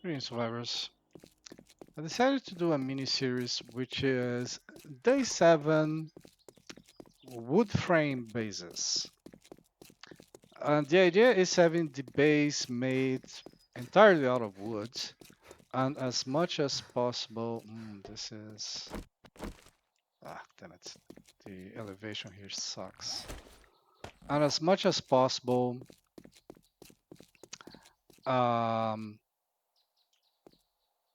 Green survivors. I decided to do a mini series which is day 7 wood frame bases. And the idea is having the base made entirely out of wood and as much as possible. This is. Damn it. The elevation here sucks. And as much as possible, um,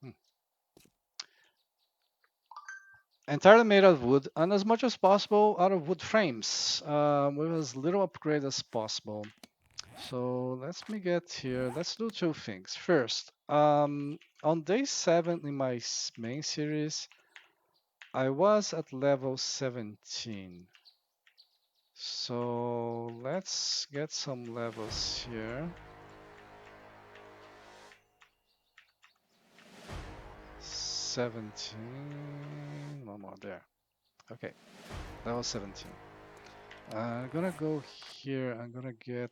hmm, entirely made out of wood, and as much as possible out of wood frames, with as little upgrade as possible. So let me get here. Let's do two things. First, on day 7 in my main series, I was at level 17. So let's get some levels here. 17. One more there. Okay, level 17. I'm gonna go here. I'm gonna get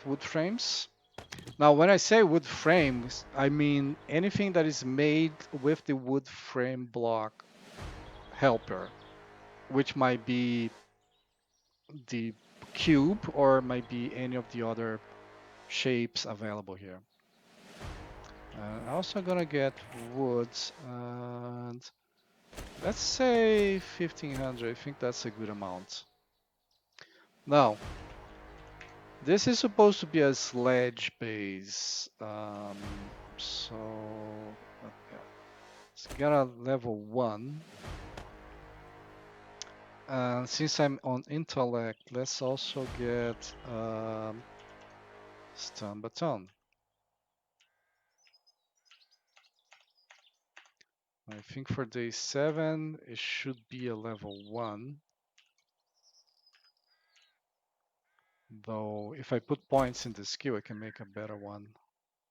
wood frames. Now, when I say wood frames, I mean anything that is made with the wood frame block helper, which might be the cube or might be any of the other shapes available here. I'm also gonna get woods and let's say 1500. I think that's a good amount. Now, this is supposed to be a sledge base. So yeah. Let's get a level 1. And since I'm on intellect, let's also get stun baton. I think for day 7, it should be a level 1. Though, if I put points in the skill, I can make a better one.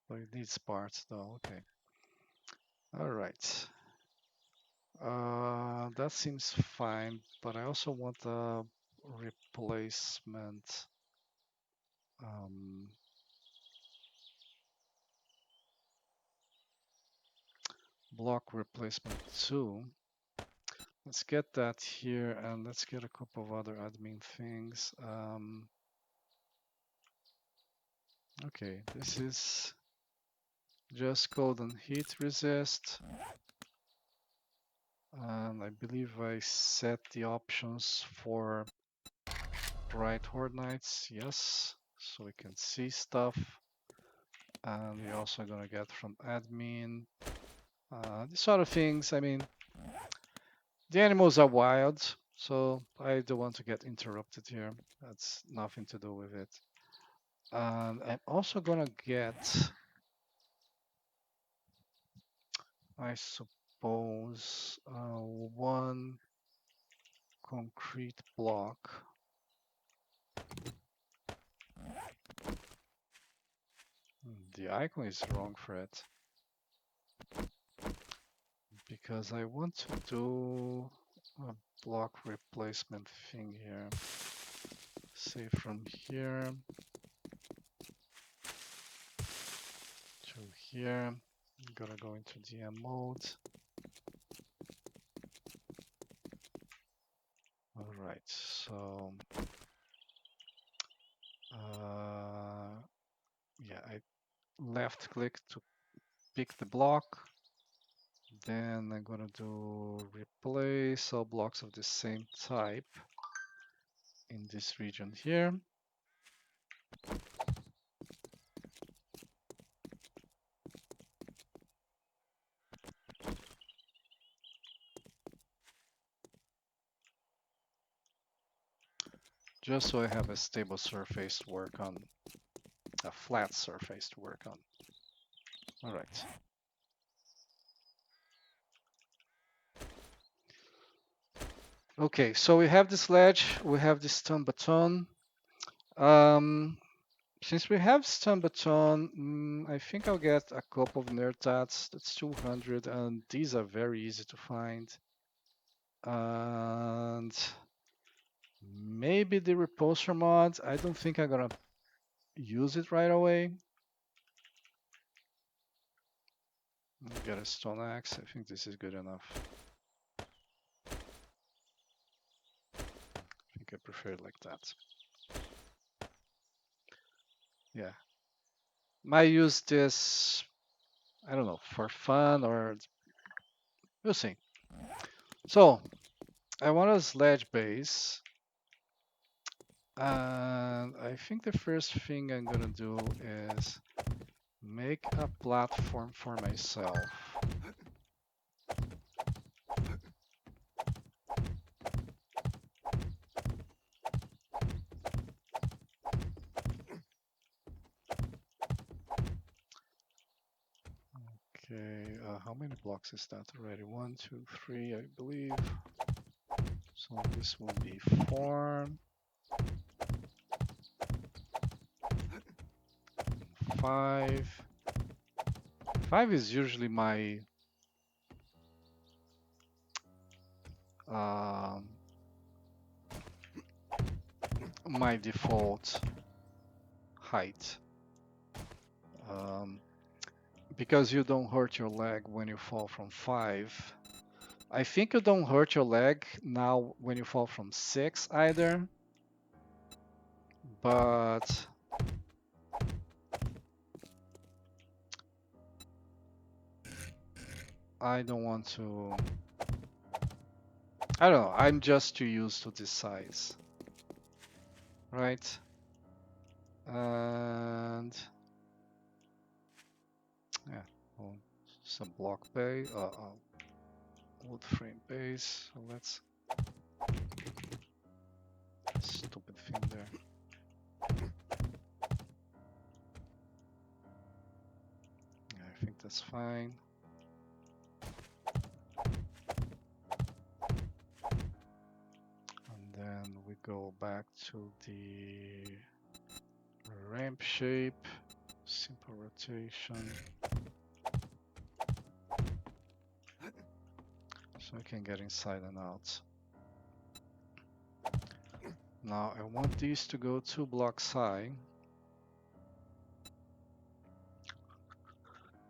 But it needs parts, though. Okay. All right. That seems fine, but I also want a replacement. Um, block replacement 2. Let's get that here, and let's get a couple of other admin things. Okay, this is just cold and heat resist. And I believe I set the options for bright horde nights, yes, so we can see stuff. And we're also gonna get from admin these sort of things. I mean, the animals are wild, so I don't want to get interrupted here. That's nothing to do with it. And I'm also gonna get, I suppose, one concrete block. The icon is wrong for it. Because I want to do a block replacement thing here. Say from here to here. I'm gonna go into DM mode. All right, so yeah, I left click to pick the block. Then I'm gonna do replace all blocks of the same type in this region here. Just so I have a stable surface to work on, a flat surface to work on. All right. Okay, so we have the sledge, we have the stun baton. Since we have stun baton, I think I'll get a couple of nerd tats. That's 200, and these are very easy to find. And maybe the repulsor mod. I don't think I'm gonna use it right away. Get a stone axe. I think this is good enough. I think I prefer it like that. Yeah. Might use this, I don't know, for fun or we'll see. So I want a sledge base. And I think the first thing I'm gonna do is make a platform for myself. Okay, how many blocks is that already? 1, 2, 3, I believe. So this will be 4, 5. 5 is usually um, my default height. Um, because you don't hurt your leg when you fall from 5. I think you don't hurt your leg now when you fall from 6 either, but I don't want to. I don't know. I'm just too used to this size, right? And yeah, well, some block base, wood frame base. So let's stupid thing there. Yeah, I think that's fine. And then we go back to the ramp shape, simple rotation. So I can get inside and out. Now I want these to go 2 blocks high.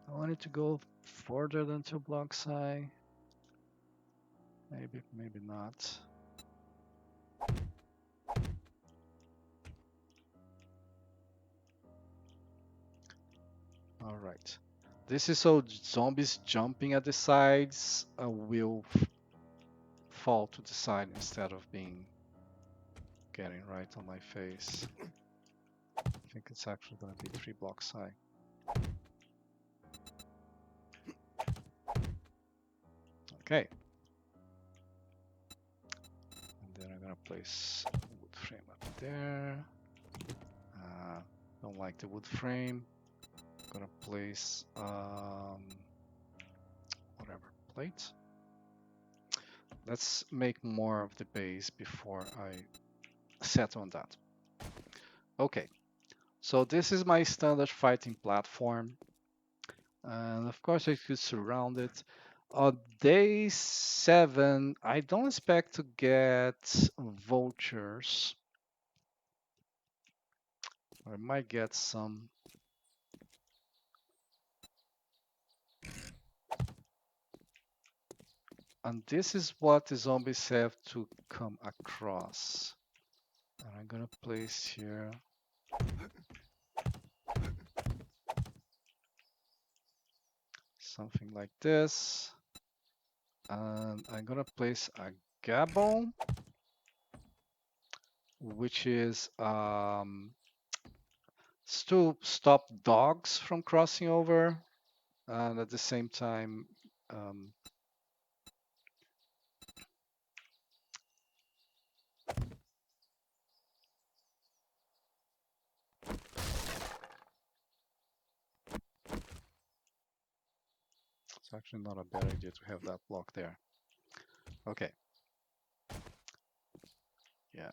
I want it to go further than 2 blocks high. Maybe, maybe not. All right. This is so zombies jumping at the sides will fall to the side instead of being getting right on my face. I think it's actually going to be 3 blocks high. Okay. And then I'm going to place a wood frame up there. Don't like the wood frame. I'm going to place whatever plate. Let's make more of the base before I set on that. Okay, so this is my standard fighting platform. And of course I could surround it. On day 7, I don't expect to get vultures. I might get some. And this is what the zombies have to come across. And I'm gonna place here something like this. And I'm gonna place a gabble, which is to stop dogs from crossing over, and at the same time, um, it's actually not a bad idea to have that block there. Okay. Yeah.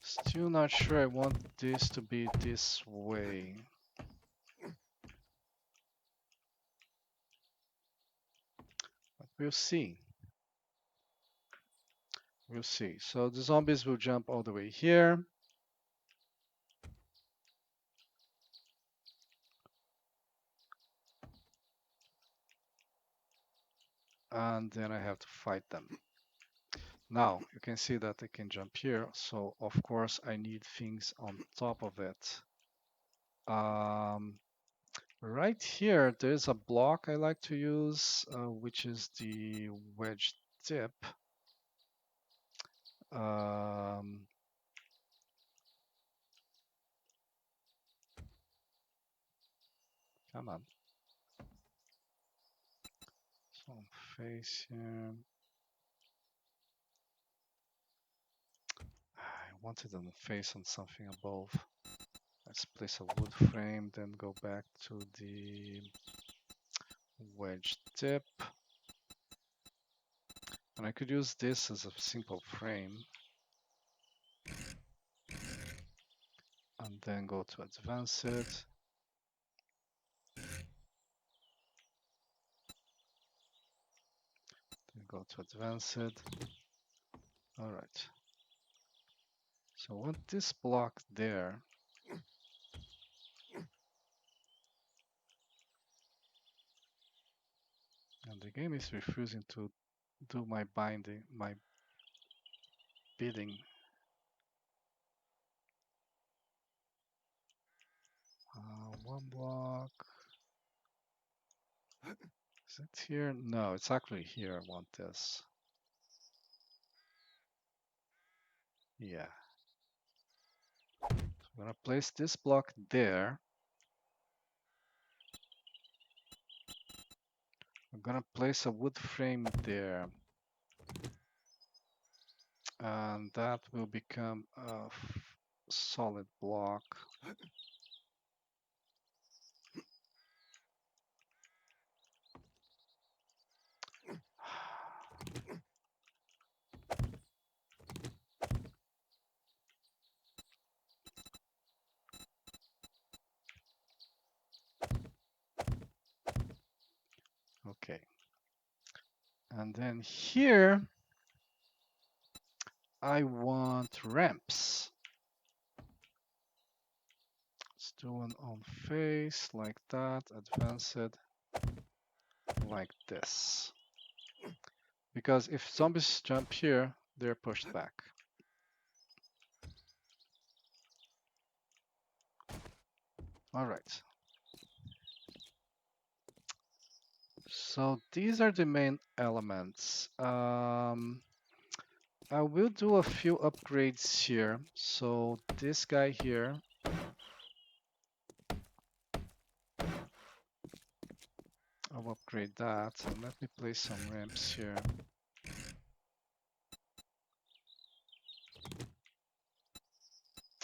Still not sure I want this to be this way. But we'll see. We'll see. So the zombies will jump all the way here. and then I have to fight them. Now you can see that I can jump here, so of course I need things on top of it. Right here, there's a block I like to use, which is the wedge tip. Um, Come on. So face here. I wanted on the face on something above. Let's place a wood frame, then go back to the wedge tip. And I could use this as a simple frame. And then go to advanced. Then go to advanced. All right. So I want this block there. And the game is refusing to do my binding, my bidding. One block. Is it here? No, it's actually here. I want this. Yeah. So I'm gonna place this block there. I'm gonna place a wood frame there. And that will become a solid block. Okay. And then here, I want ramps. Let's do one on face like that, advance it like this. Because if zombies jump here, they're pushed back. All right. So these are the main elements. I will do a few upgrades here. So this guy here, I'll upgrade that. And let me place some ramps here.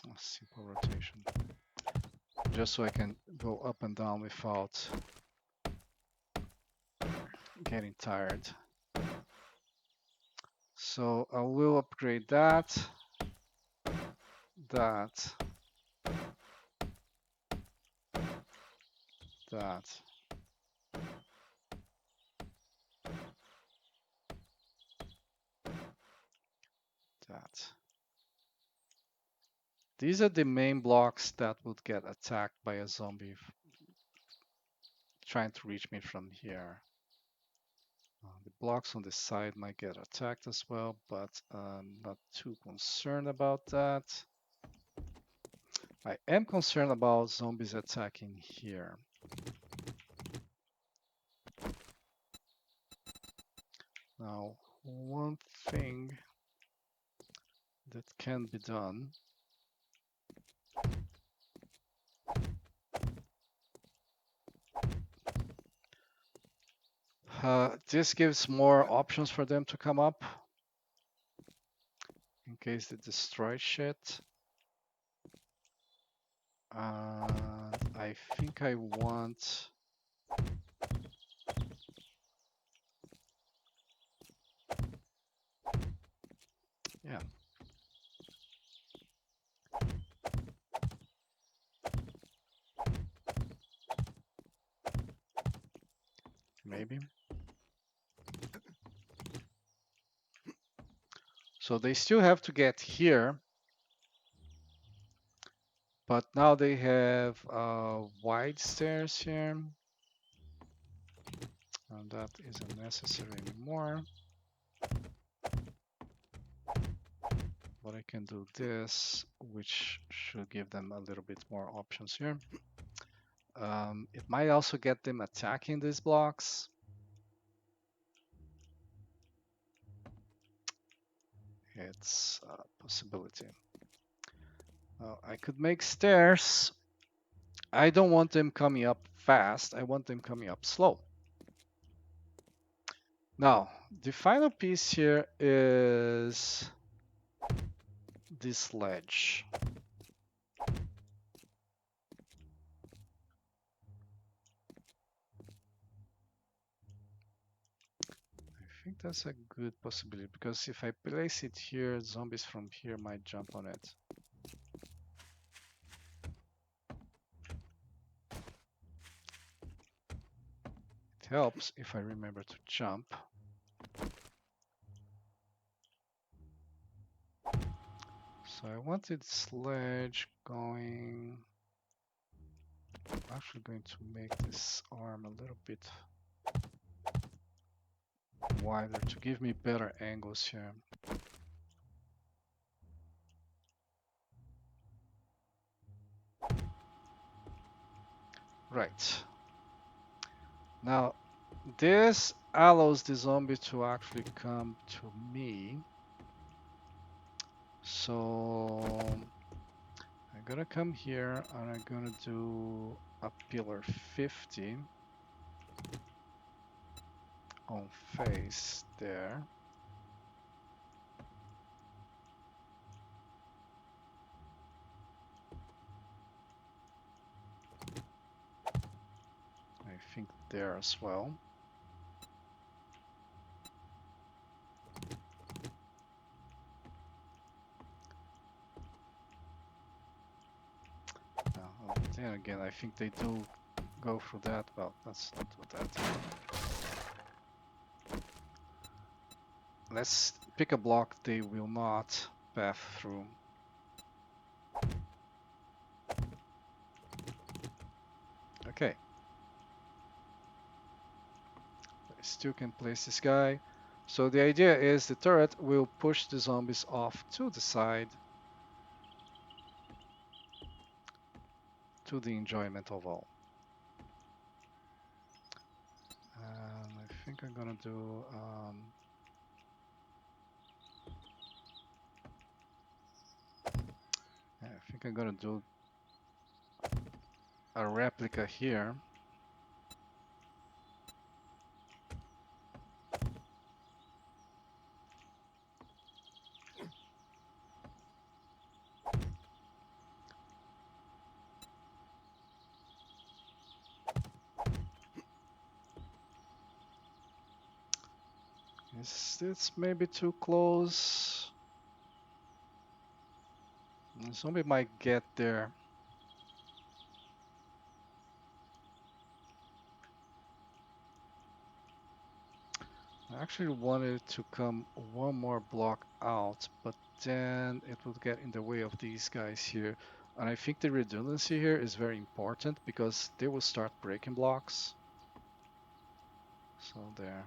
A simple rotation. Just so I can go up and down without getting tired. So I will upgrade that, that, that. That. These are the main blocks that would get attacked by a zombie trying to reach me from here. The blocks on the side might get attacked as well, but I'm not too concerned about that. I am concerned about zombies attacking here. Now, one thing that can be done this gives more options for them to come up in case they destroy shit. I think I want... Yeah. Maybe. So they still have to get here. But now they have wide stairs here. And that isn't necessary anymore. But I can do this, which should give them a little bit more options here. It might also get them attacking these blocks. It's a possibility. I could make stairs. I don't want them coming up fast. I want them coming up slow. Now, the final piece here is this sledge. I think that's a good possibility because if I place it here, zombies from here might jump on it. It helps if I remember to jump. So I wanted sledge going. I'm actually going to make this arm a little bit wider to give me better angles here. Right. Now, this allows the zombie to actually come to me. So I'm gonna come here and I'm gonna do a pillar 50 on face there. I think there as well. Then again, I think they do go through that. Well, let's not do that. Let's pick a block they will not pass through. Okay. I still can place this guy. So the idea is the turret will push the zombies off to the side to the enjoyment of all. I think I'm gonna do I think I'm gonna do a replica here. Is this maybe too close? The zombie might get there. I actually wanted to come one more block out, but then it would get in the way of these guys here. And I think the redundancy here is very important because they will start breaking blocks. So there.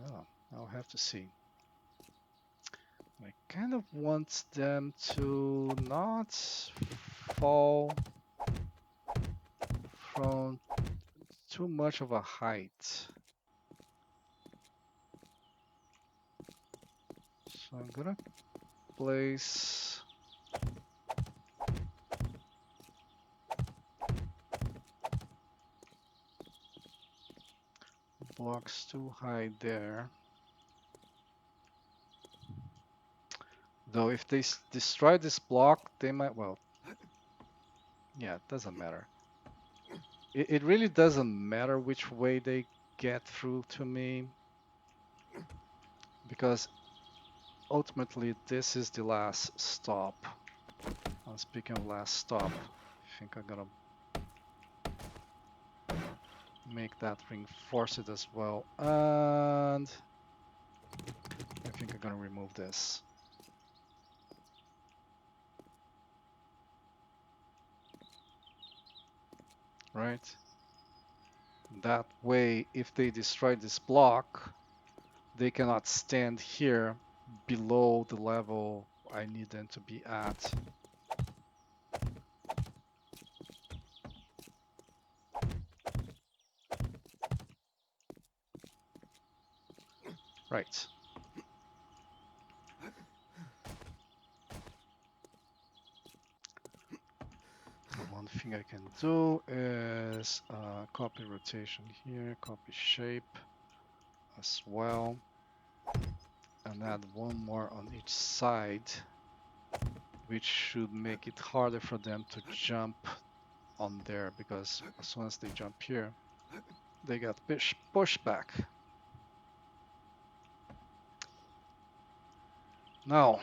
Oh, I'll have to see. I kind of want them to not fall from too much of a height. So I'm gonna place blocks too high there. Though if they destroy this block, they might, well, yeah, it doesn't matter. It really doesn't matter which way they get through to me, because ultimately this is the last stop. Speaking of last stop, I think I'm gonna make that reinforced as well, and I think I'm gonna remove this. Right? That way, if they destroy this block, they cannot stand here below the level I need them to be at. Right. One thing I can do is copy rotation here, copy shape as well, and add one more on each side, which should make it harder for them to jump on there, because as soon as they jump here, they get pushed back. Now,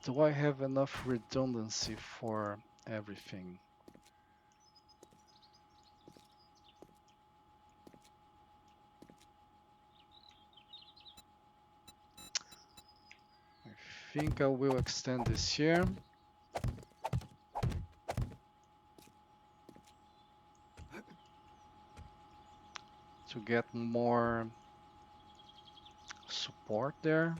do I have enough redundancy for everything? I think I will extend this here. To get more support there.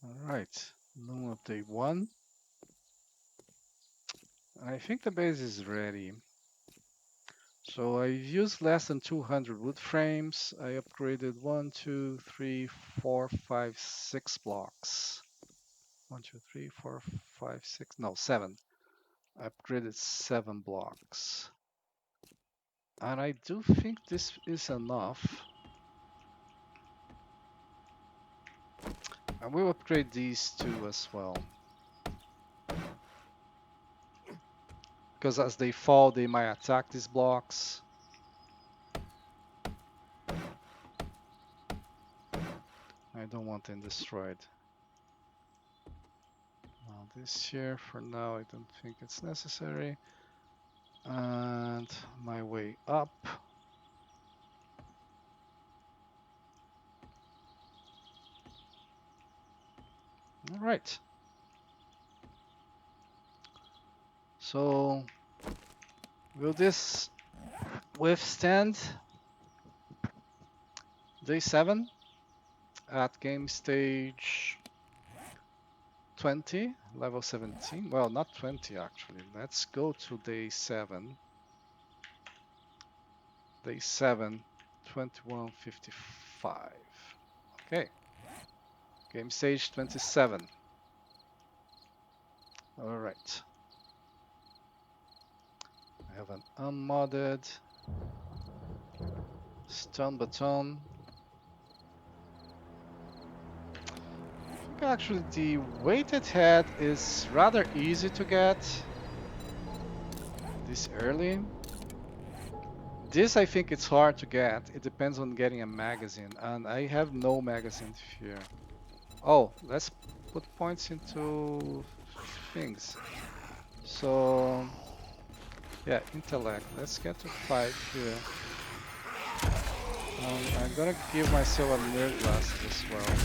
All right, noon of day 1. I think the base is ready. So I used less than 200 wood frames. I upgraded 1, 2, 3, 4, 5, 6 blocks. 1, 2, 3, 4, 5, 6, no, 7. I upgraded 7 blocks. And I do think this is enough. I will upgrade these two as well. Because as they fall, they might attack these blocks. I don't want them destroyed. Now this here, for now, I don't think it's necessary. And my way up. All right. So, will this withstand day 7 at game stage 20, level 17? Well, not 20 actually. Let's go to day 7. Day 7, 2155. Okay. Game stage 27. All right. I have an unmodded stone baton. I think actually the weighted head is rather easy to get this early. This I think it's hard to get. It depends on getting a magazine, and I have no magazines here. Oh, let's put points into things. So yeah, intellect. Let's get to 5 here. I'm gonna give myself a nerd glasses as well.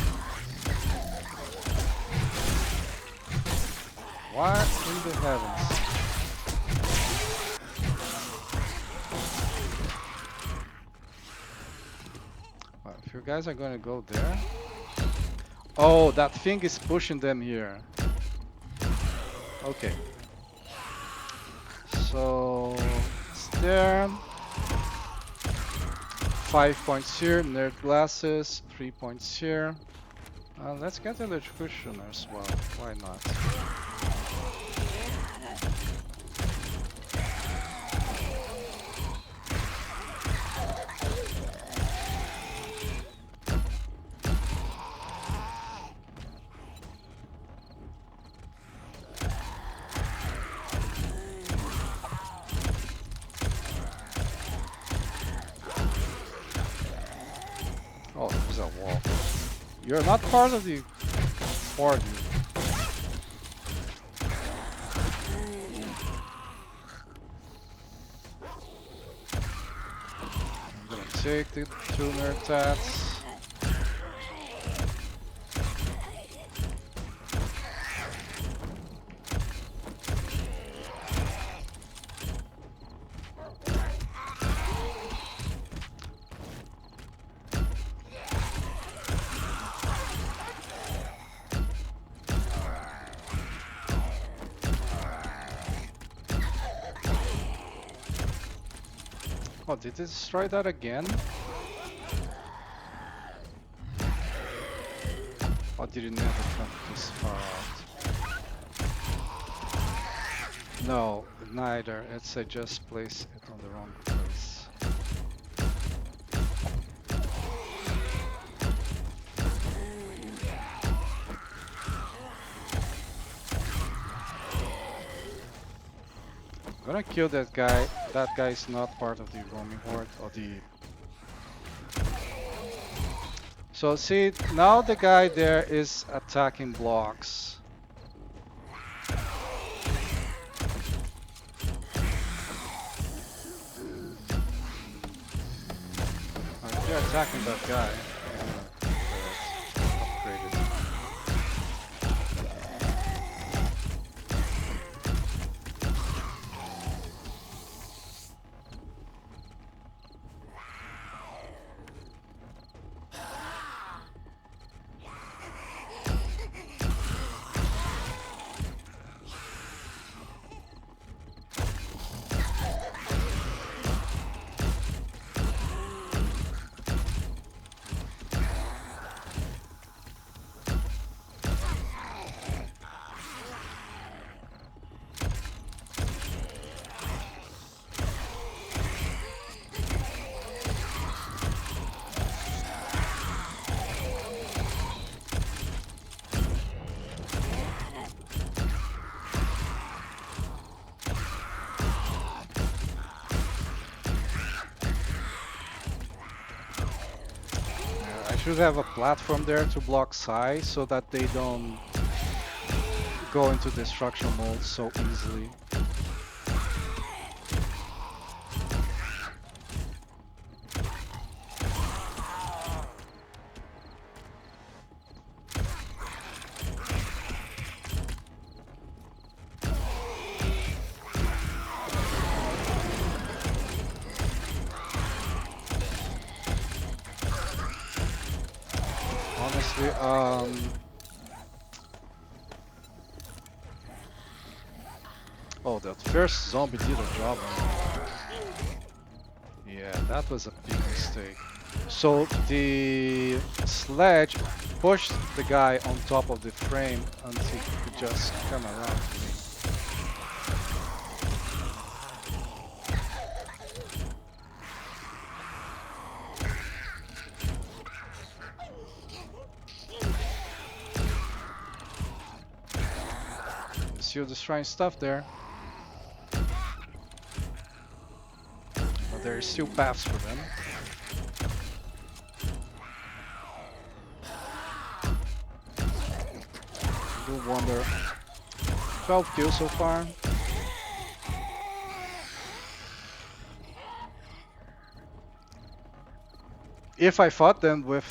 What in the heavens? Well, if you guys are gonna go there. Oh, that thing is pushing them here. Okay. So it's there. 5 points here, nerd glasses, 3 points here. Let's get electrocutioner as well. Why not? Oh, there's a wall. You're not part of the horde. I'm gonna take the 2 nerd tats. Oh, did it destroy that again? Or did it never come this far out? No, neither. It's I just placed it on the wrong place. I'm gonna kill that guy. That guy is not part of the roaming horde or the... So see, now the guy there is attacking blocks. If you're attacking that guy, upgrade it. Should have a platform there to block Sai so that they don't go into destruction mode so easily. Honestly, oh, that first zombie did a job on me. Yeah, that was a big mistake. So the sledge pushed the guy on top of the frame until he could just come around to me. See all the shrine stuff there. But there are still paths for them. No wonder. 12 kills so far. If I fought them with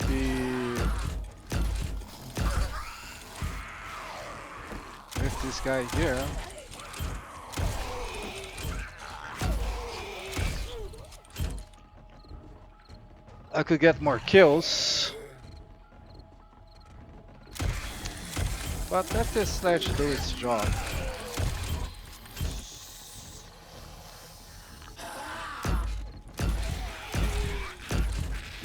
this guy here, I could get more kills. But let this sledge do its job.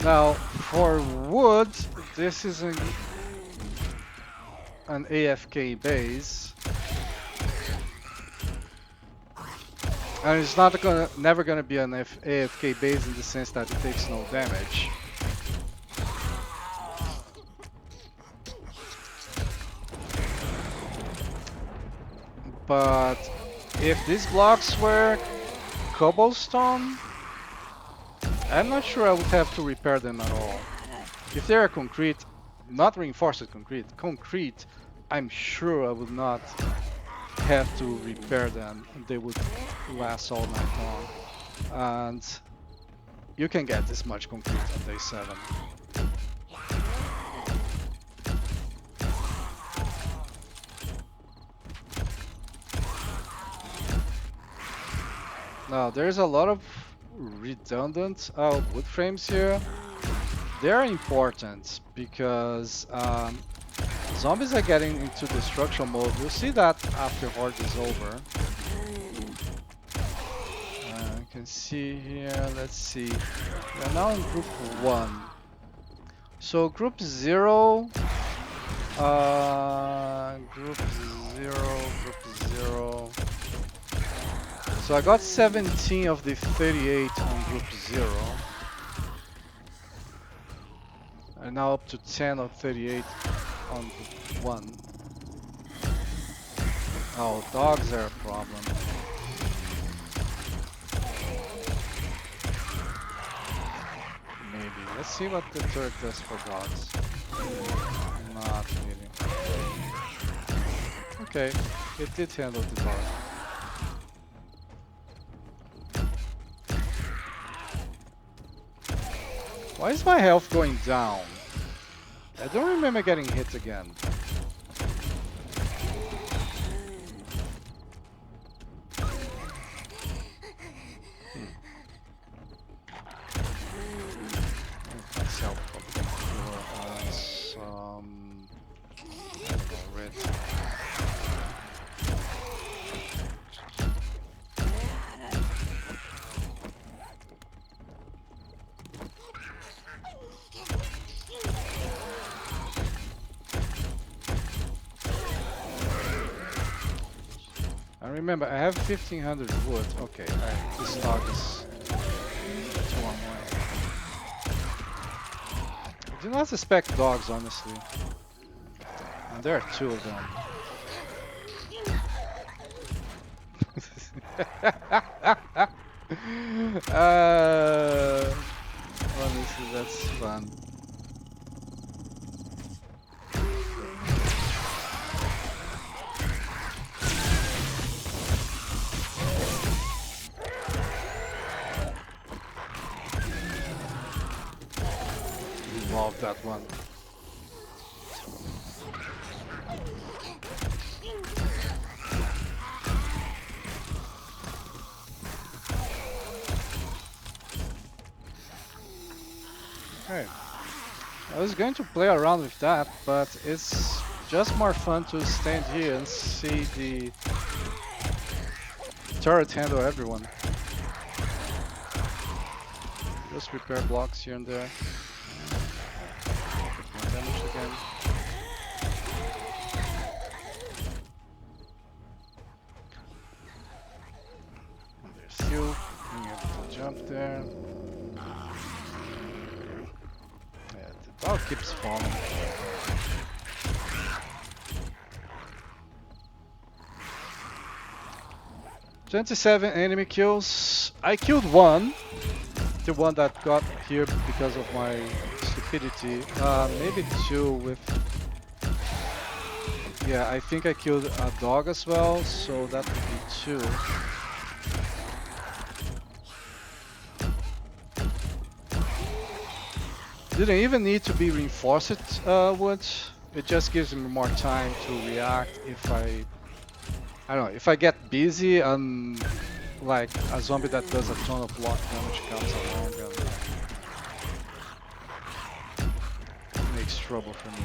Now, for wood, this is an AFK base. And it's never gonna be an AFK base in the sense that it takes no damage. But if these blocks were cobblestone, I'm not sure I would have to repair them at all. If they are concrete, not reinforced concrete, I'm sure I would not have to repair them. They would last all night long. And you can get this much concrete on day 7. Now there's a lot of redundant wood frames here. They're important because zombies are getting into destruction mode. We'll see that after horde is over. You can see here, let's see. We're now in group 1. So group 0, group 0. So I got 17 of the 38 on group 0. And now up to 10 of 38 on group 1. Oh, dogs are a problem. Maybe. Let's see what the turret does for dogs. Not really. Okay, it did handle the dog. Why is my health going down? I don't remember getting hit again. Let's help some I don't know, red. I remember I have 1500 wood. Okay, this dog is 2 on 1. I do not suspect dogs, honestly. And there are 2 of them. Honestly, that's fun. Love that one. Okay. I was going to play around with that, but it's just more fun to stand here and see the turret handle everyone. Just repair blocks here and there. More damage again. And they're still being able to jump there. Yeah, the dog keeps falling. "27 enemy kills. I killed one. The one that got here because of my stupidity. Maybe 2 with... Yeah, I think I killed a dog as well, so that would be 2. Didn't even need to be reinforced wood. It just gives me more time to react if I don't know, if I get busy and like a zombie that does a ton of block damage comes along and makes trouble for me.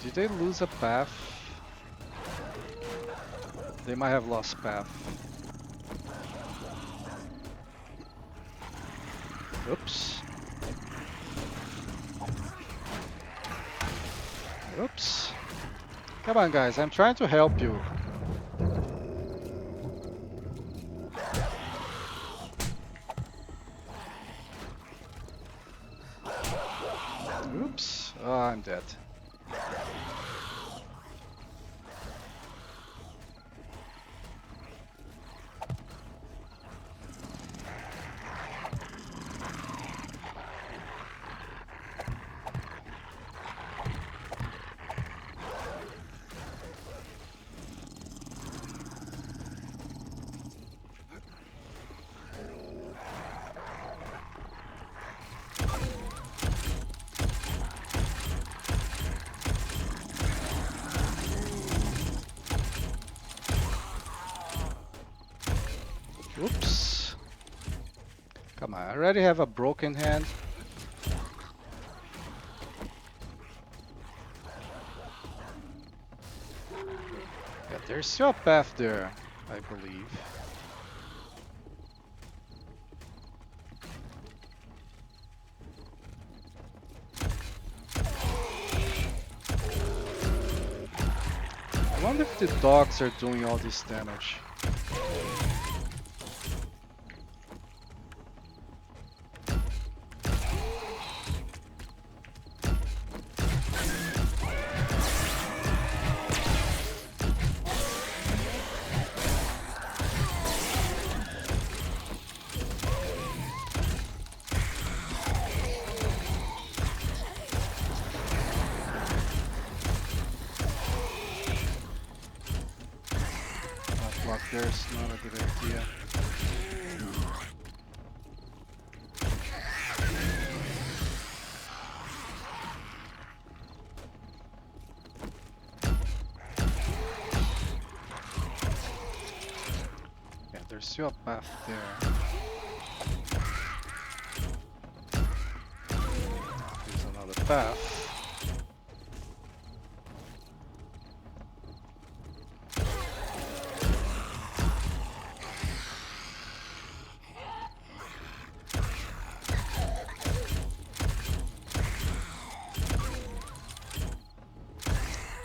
Did they lose a path? They might have lost path. Oops. Oops. Come on, guys, I'm trying to help you. Oops. Oh, I'm dead. Come on, I already have a broken hand. Yeah, there's still a path there, I believe. I wonder if the dogs are doing all this damage. That block there is not a good idea. Yeah, there's still a path there. There's another path.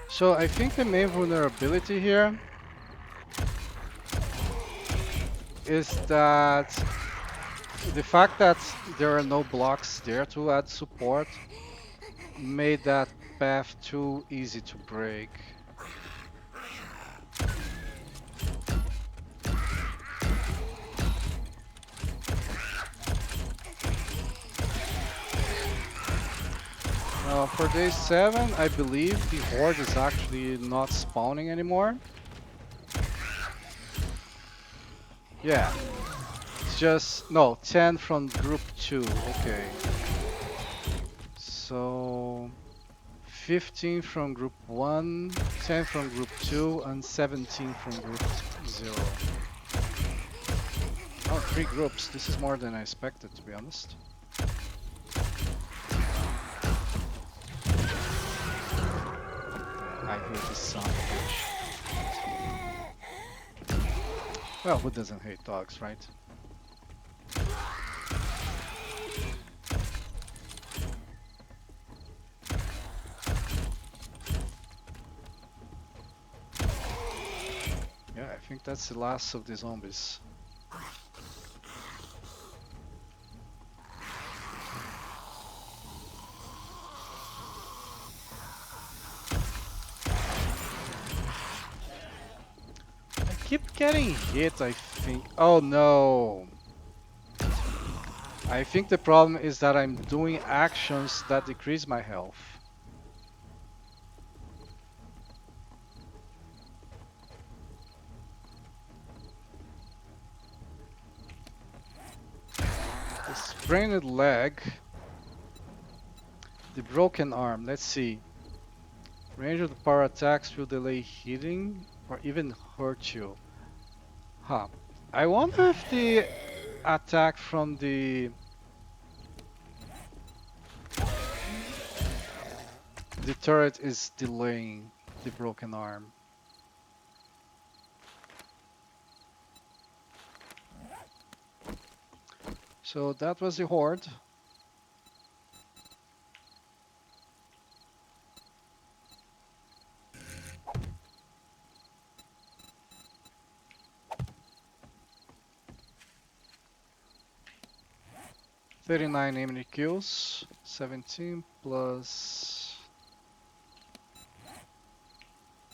So I think the main vulnerability here is that the fact that there are no blocks there to add support made that path too easy to break. For day 7, I believe the horde is actually not spawning anymore. Yeah, it's just, no, 10 from group 2, okay. So 15 from group 1, 10 from group 2, and 17 from group 0. Oh, 3 groups. This is more than I expected, to be honest. I hate this son of a bitch. Well, who doesn't hate dogs, right? Yeah, I think that's the last of the zombies. I keep getting hit, I think. Oh no! I think the problem is that I'm doing actions that decrease my health. The sprained leg, the broken arm, let's see. Range of the power attacks will delay hitting or even hurt you. Huh. I wonder if the attack from the turret is delaying the broken arm. So that was the horde. "39 enemy kills, 17 plus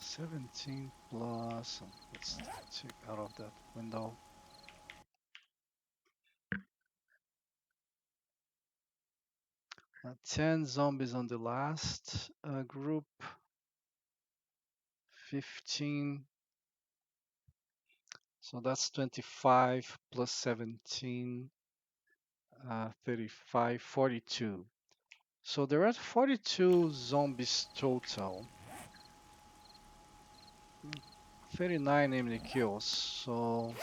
17 plus. Let's take out of that window. 10 zombies on the last group. 15. So that's 25 plus 17, 35, 42. So there are 42 zombies total. 39 enemy kills. So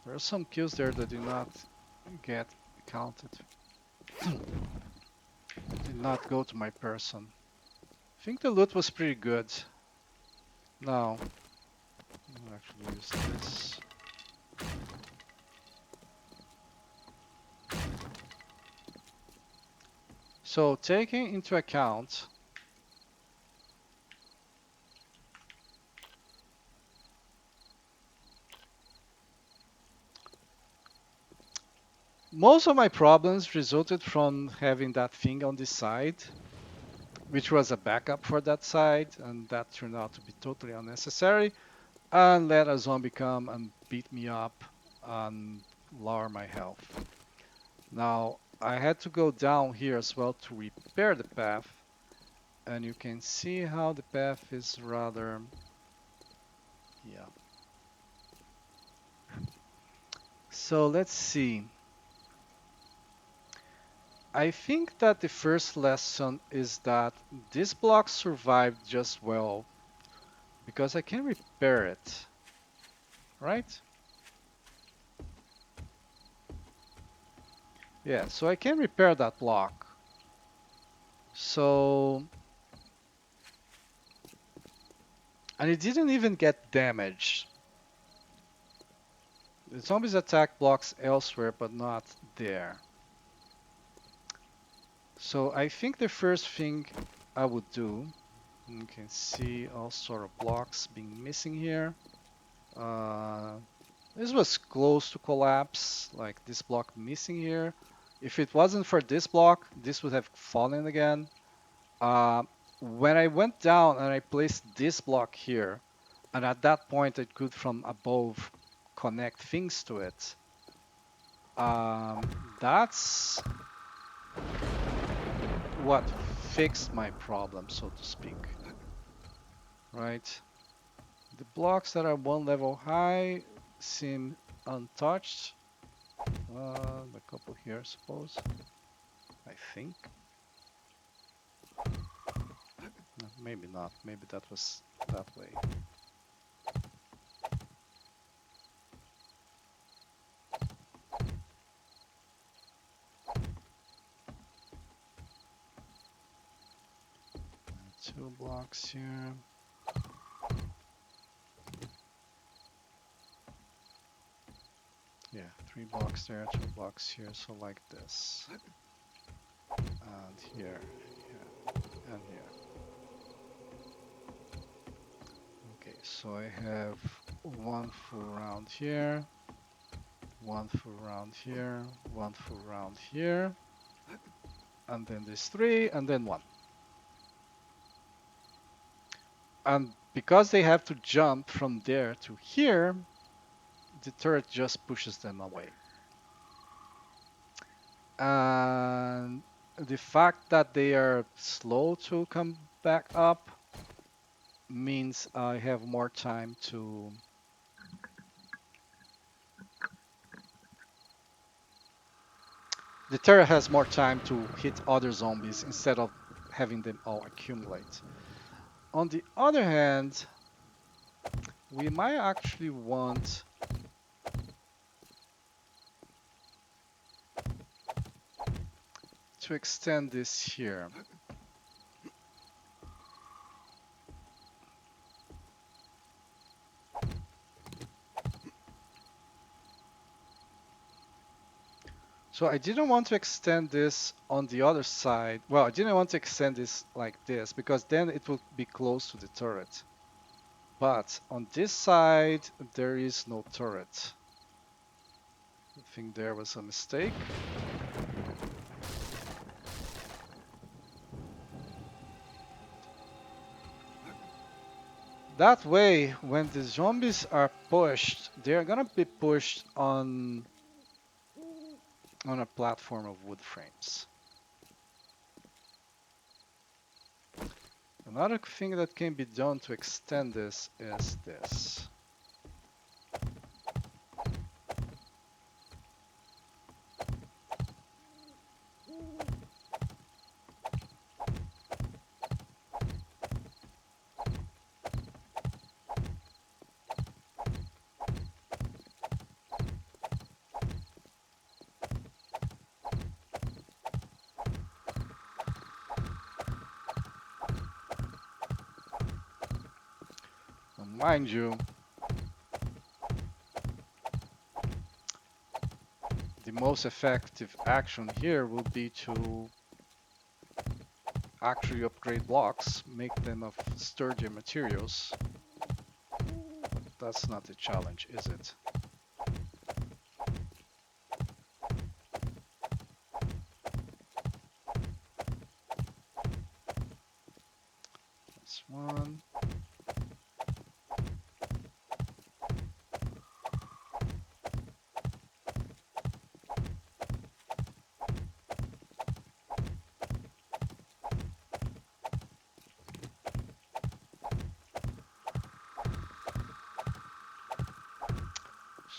there are some kills there that do not get counted. Did not go to my person. I think the loot was pretty good. Now, I'll actually use this. So taking into account most of my problems resulted from having that thing on this side, which was a backup for that side, and that turned out to be totally unnecessary, and let a zombie come and beat me up and lower my health. Now, I had to go down here as well to repair the path, and you can see how the path is rather, yeah. So let's see. I think that the first lesson is that this block survived just well because I can repair it, right? Yeah, so I can repair that block. So, and it didn't even get damaged. The zombies attack blocks elsewhere, but not there. So I think the first thing I would do, you can see all sort of blocks being missing here. This was close to collapse, like this block missing here. If it wasn't for this block, this would have fallen again. Uh, when I went down and I placed this block here, and at that point I could from above connect things to it, that's what fixed my problem, so to speak, right? The blocks that are one level high seem untouched. A couple here, I suppose. I think. No, maybe not. Maybe that was that way. Two blocks here. Yeah, 3 blocks there, 2 blocks here, so like this. And here, and here. Okay, so I have one full round here, one full round here, one full round here, and then there's 3, and then 1. And because they have to jump from there to here, the turret just pushes them away. And the fact that they are slow to come back up means I have more time to the turret has more time to hit other zombies instead of having them all accumulate. On the other hand, we might actually want to extend this here. So I didn't want to extend this on the other side. Well, I didn't want to extend this like this because then it would be close to the turret. But on this side, there is no turret. I think there was a mistake. That way, when the zombies are pushed, they're gonna be pushed on a platform of wood frames. Another thing that can be done to extend this is this. Mind you, the most effective action here would be to actually upgrade blocks, make them of sturdier materials. That's not the challenge, is it? That's one.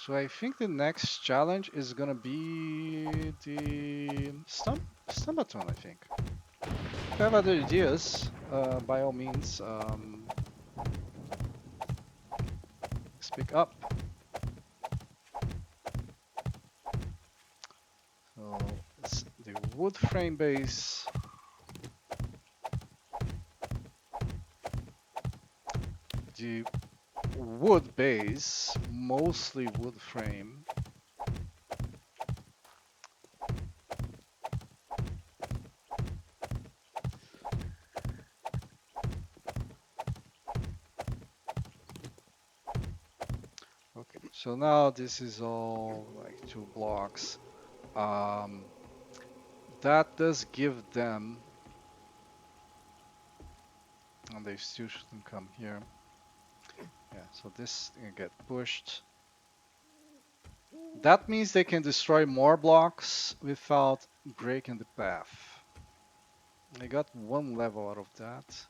So I think the next challenge is gonna be the stomaton, I think. If you have other ideas, by all means, speak up. So it's the wood frame base, the wood base, mostly wood frame. Okay, so now this is all like 2 blocks. Um, that does give them, and they still shouldn't come here. Yeah, so this can get pushed. That means they can destroy more blocks without breaking the path. I got 1 level out of that.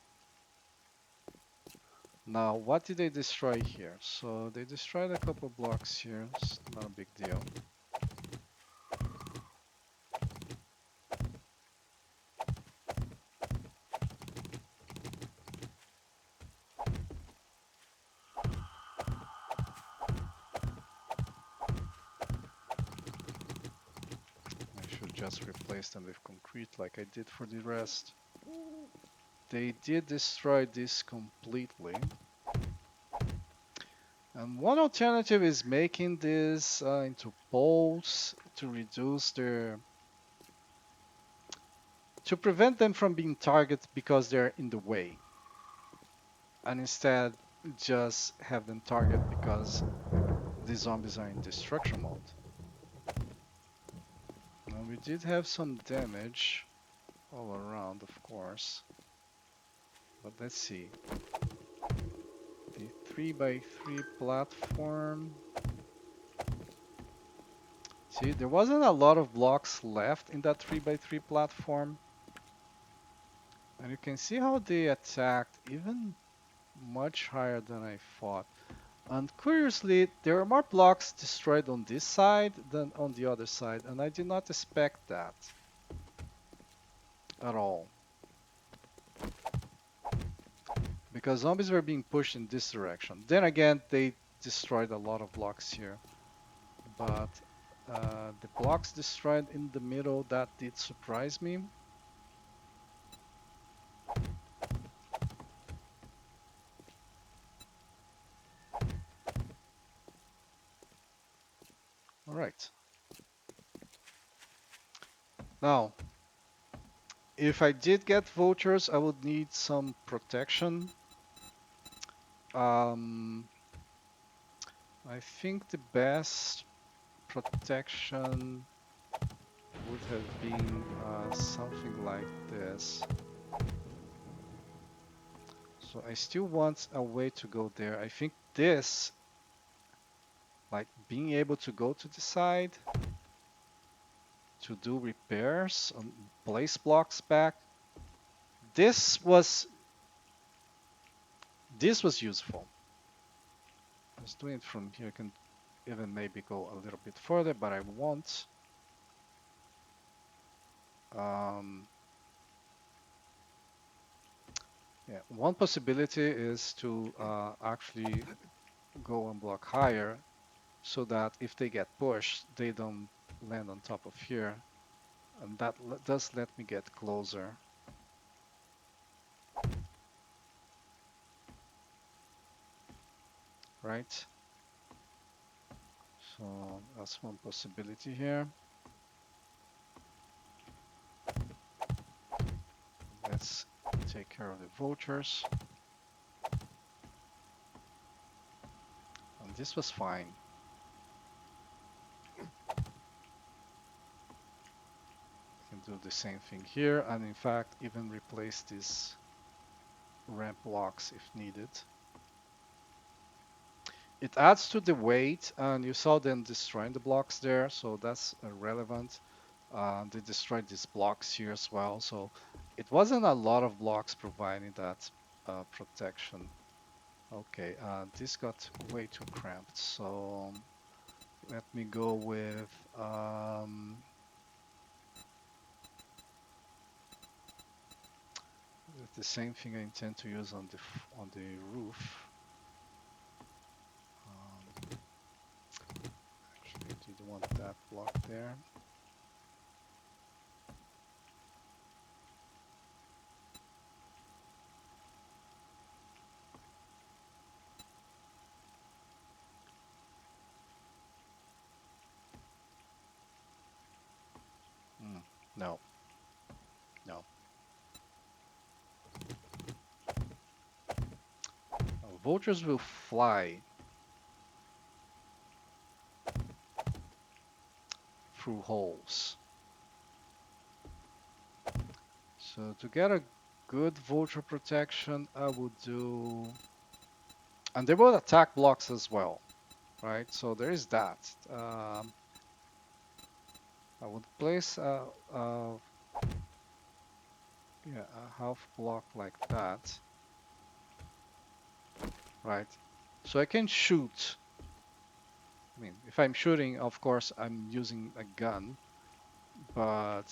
Now, what did they destroy here? So they destroyed a couple blocks here. It's not a big deal. I should just replace them with concrete like I did for the rest. They did destroy this completely. And one alternative is making this into poles to reduce their... to prevent them from being targeted because they're in the way. And instead, just have them target because the zombies are in destruction mode. Now we did have some damage all around, of course. But let's see. The 3x3 platform. See, there wasn't a lot of blocks left in that 3x3 platform. And you can see how they attacked even much higher than I thought. And curiously, there are more blocks destroyed on this side than on the other side, and I did not expect that at all. Because zombies were being pushed in this direction. Then again, they destroyed a lot of blocks here. But the blocks destroyed in the middle, that did surprise me. All right. Now, if I did get vultures, I would need some protection. Um, I think the best protection would have been something like this. So I still want a way to go there. I think this, like being able to go to the side to do repairs and place blocks back, this was useful. Just doing it from here can even maybe go a little bit further, but I won't. Um, yeah, one possibility is to actually go one block higher so that if they get pushed, they don't land on top of here. And that does let me get closer. right? So that's one possibility here. Let's take care of the vultures. And this was fine. Can do the same thing here, and in fact even replace these ramp blocks if needed. It adds to the weight, and you saw them destroying the blocks there, so that's relevant. They destroyed these blocks here as well, so it wasn't a lot of blocks providing that protection. Okay, this got way too cramped, so let me go with the same thing I intend to use on the roof. Actually, I didn't want that block there. No, no. Vultures will fly through holes. So to get a good vulture protection, I would do, and they will attack blocks as well, right? So there is that. I would place yeah, a half block like that, right? So I can shoot. I mean, if I'm shooting, of course, I'm using a gun, but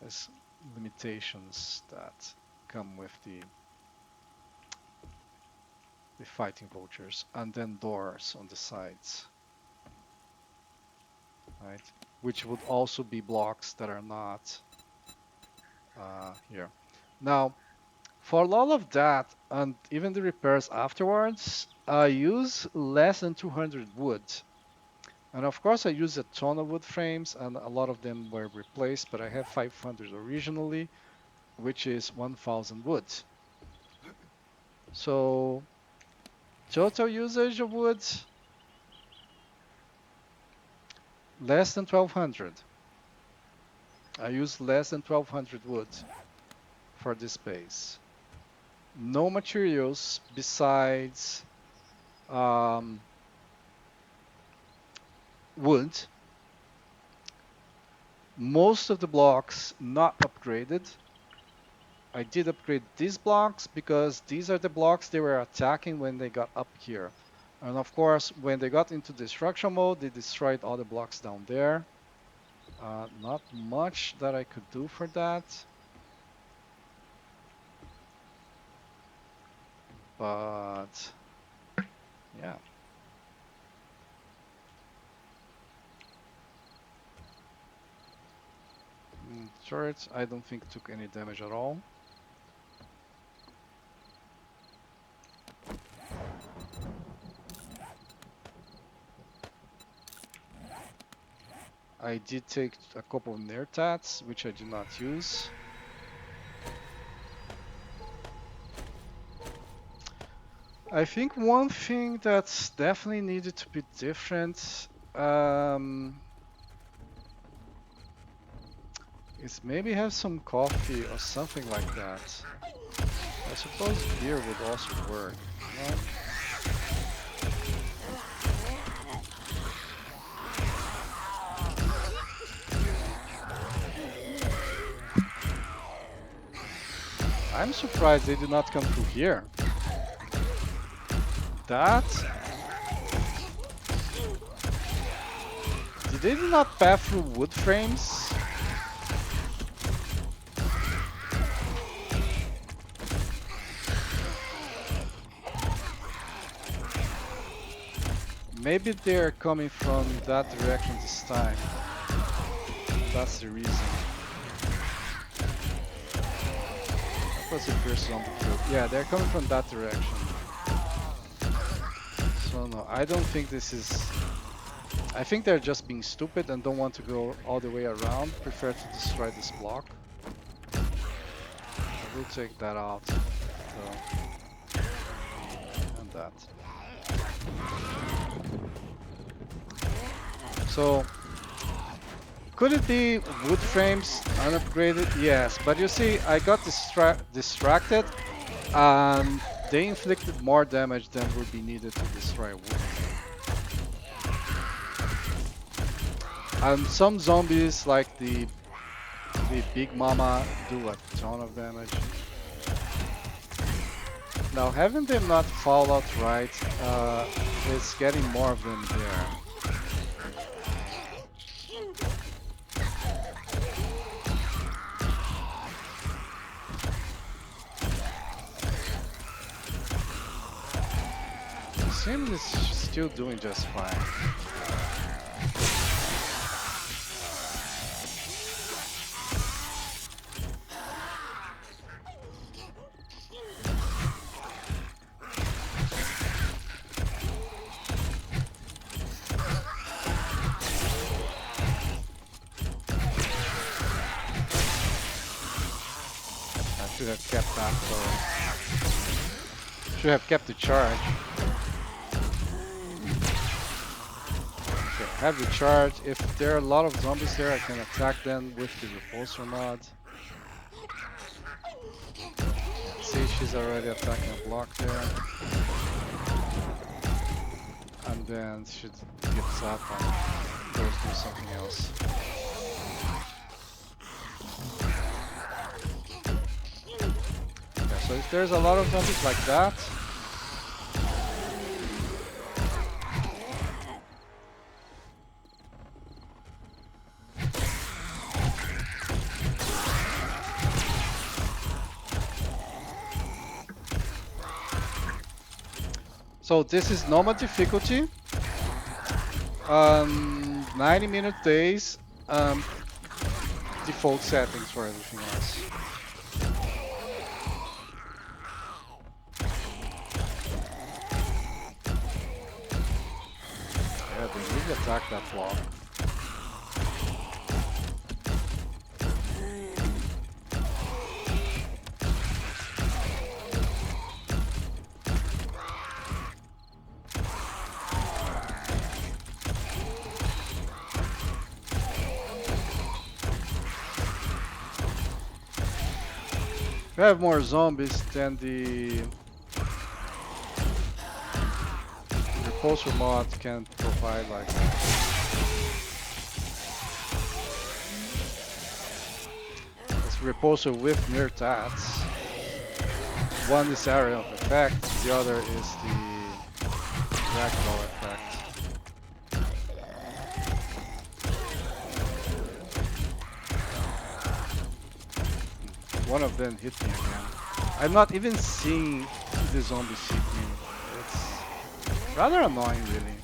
there's limitations that come with the fighting vultures, and then doors on the sides, right? Which would also be blocks that are not here. Now, for all of that, and even the repairs afterwards, I use less than 200 wood. And of course, I use a ton of wood frames, and a lot of them were replaced, but I have 500 originally, which is 1,000 wood. So, total usage of wood, less than 1,200. I use less than 1,200 wood for this base. No materials besides wood. Most of the blocks not upgraded. I did upgrade these blocks because these are the blocks they were attacking when they got up here. And of course, when they got into destruction mode, they destroyed all the blocks down there. Not much that I could do for that. But yeah. Turrets, I don't think took any damage at all. I did take a couple of near tats, which I do not use. I think one thing that's definitely needed to be different is maybe have some coffee or something like that. I suppose beer would also work. No? I'm surprised they did not come through here. That? Did they not pass through wood frames? Maybe they're coming from that direction this time. That's the reason. That was the first zombie group. Yeah, they're coming from that direction. No, I don't think this is... I think they're just being stupid and don't want to go all the way around. Prefer to destroy this block. I will take that out. So, and that. So, could it be wood frames unupgraded? Yes, but you see, I got distracted and they inflicted more damage than would be needed to destroy a wood frame. And some zombies, like the Big Mama, do a ton of damage. Now, having them not fall outright is getting more of them there. Sim is still doing just fine. I should have kept that though. Should have kept the charge. Okay, have the charge. If there are a lot of zombies here, I can attack them with the repulsor mod. See, she's already attacking a block there. And then she gives up and goes do something else. Yeah, so if there's a lot of zombies like that, so this is normal difficulty, 90-minute days, default settings for everything else. Yeah, they really attack that block. We have more zombies than the repulsor mod can provide like that. It's repulsor with near tats. One is area of effect, the other is the ragdoll effect. One of them hit me again. I'm not even seeing the zombies hit me. It's rather annoying, really.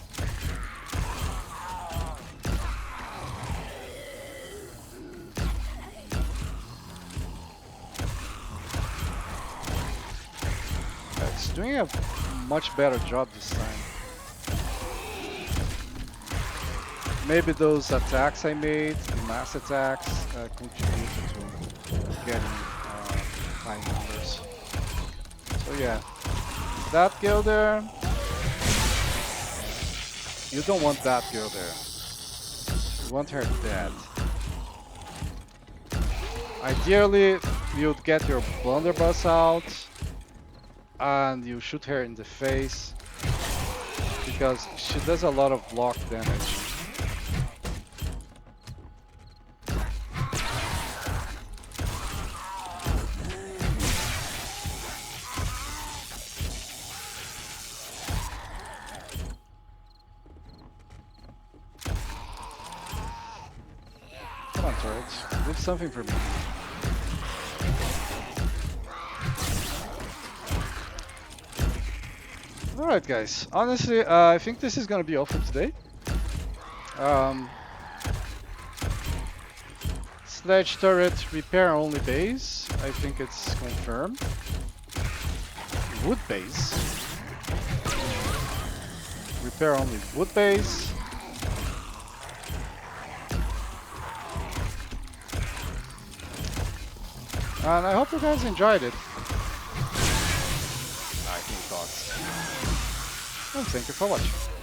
It's doing a much better job this time. Maybe those attacks I made, the mass attacks, contributed to getting high numbers. So yeah, that girl there, you don't want that girl there. You want her dead. Ideally, you'd get your blunderbuss out and you shoot her in the face because she does a lot of block damage. Come on, turrets. Do something for me. Alright, guys. Honestly, I think this is gonna be all for today. Sledge turret repair only base. I think it's confirmed. Wood base. repair only wood base. And I hope you guys enjoyed it. I think thoughts. And thank you for watching.